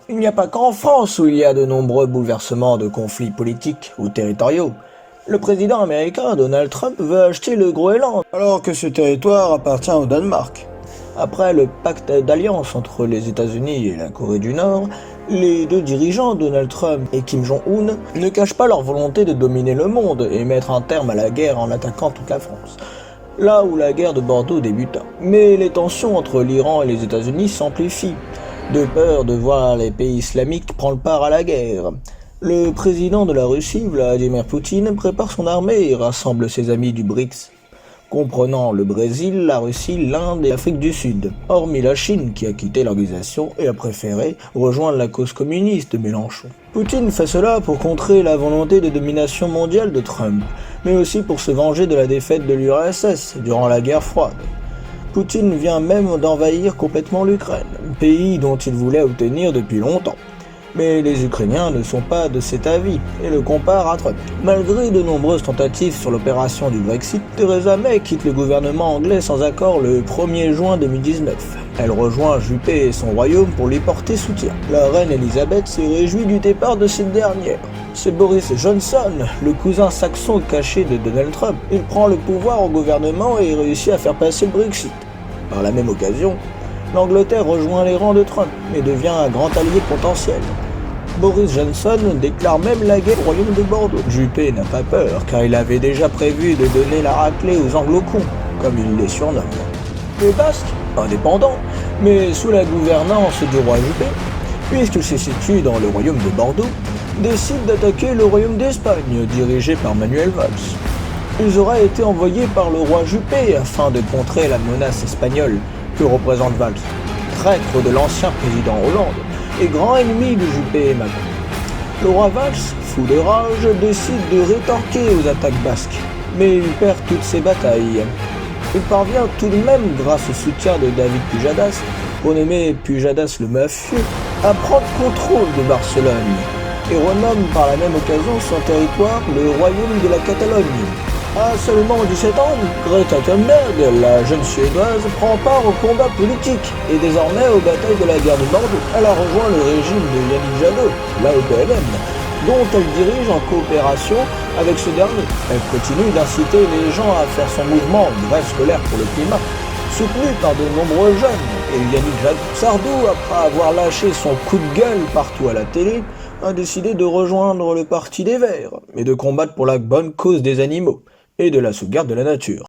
Il n'y a pas qu'en France où il y a de nombreux bouleversements de conflits politiques ou territoriaux. Le président américain Donald Trump veut acheter le Groenland, alors que ce territoire appartient au Danemark. Après le pacte d'alliance entre les États-Unis et la Corée du Nord, les deux dirigeants, Donald Trump et Kim Jong-un, ne cachent pas leur volonté de dominer le monde et mettre un terme à la guerre en attaquant toute la France. Là où la guerre de Bordeaux débuta. Mais les tensions entre l'Iran et les États-Unis s'amplifient, de peur de voir les pays islamiques prendre part à la guerre. Le président de la Russie, Vladimir Poutine, prépare son armée et rassemble ses amis du BRICS, comprenant le Brésil, la Russie, l'Inde et l'Afrique du Sud, hormis la Chine qui a quitté l'organisation et a préféré rejoindre la cause communiste de Mélenchon. Poutine fait cela pour contrer la volonté de domination mondiale de Trump, mais aussi pour se venger de la défaite de l'URSS durant la guerre froide. Poutine vient même d'envahir complètement l'Ukraine, pays dont il voulait obtenir depuis longtemps. Mais les Ukrainiens ne sont pas de cet avis et le comparent à Trump. Malgré de nombreuses tentatives sur l'opération du Brexit, Theresa May quitte le gouvernement anglais sans accord le 1er juin 2019. Elle rejoint Juppé et son royaume pour lui porter soutien. La reine Elisabeth se réjouit du départ de cette dernière. C'est Boris Johnson, le cousin saxon caché de Donald Trump. Il prend le pouvoir au gouvernement et réussit à faire passer le Brexit. Par la même occasion, l'Angleterre rejoint les rangs de Trump et devient un grand allié potentiel. Boris Johnson déclare même la guerre au royaume de Bordeaux. Juppé n'a pas peur car il avait déjà prévu de donner la raclée aux anglo-cons, comme il les surnomme. Les Basques, indépendants, mais sous la gouvernance du roi Juppé, puisqu'il se situe dans le royaume de Bordeaux, décident d'attaquer le royaume d'Espagne, dirigé par Manuel Valls. Ils auraient été envoyés par le roi Juppé afin de contrer la menace espagnole que représente Valls, traître de l'ancien président Hollande et grand ennemi de Juppé et Macron. Le roi Valls, fou de rage, décide de rétorquer aux attaques basques, mais il perd toutes ses batailles. Il parvient tout de même, grâce au soutien de David Pujadas, renommé Pujadas le mafieux, à prendre contrôle de Barcelone et renomme par la même occasion son territoire le royaume de la Catalogne. À seulement 17 ans, Greta Thunberg, la jeune Suédoise, prend part au combat politique et désormais aux batailles de la guerre de Bordeaux. Elle a rejoint le régime de Yannick Jadot, l'AEPLM, dont elle dirige en coopération avec ce dernier. Elle continue d'inciter les gens à faire son mouvement Grève scolaire pour le climat, soutenu par de nombreux jeunes. Et Yannick Sardou, après avoir lâché son coup de gueule partout à la télé, a décidé de rejoindre le Parti des Verts et de combattre pour la bonne cause des animaux et de la sauvegarde de la nature.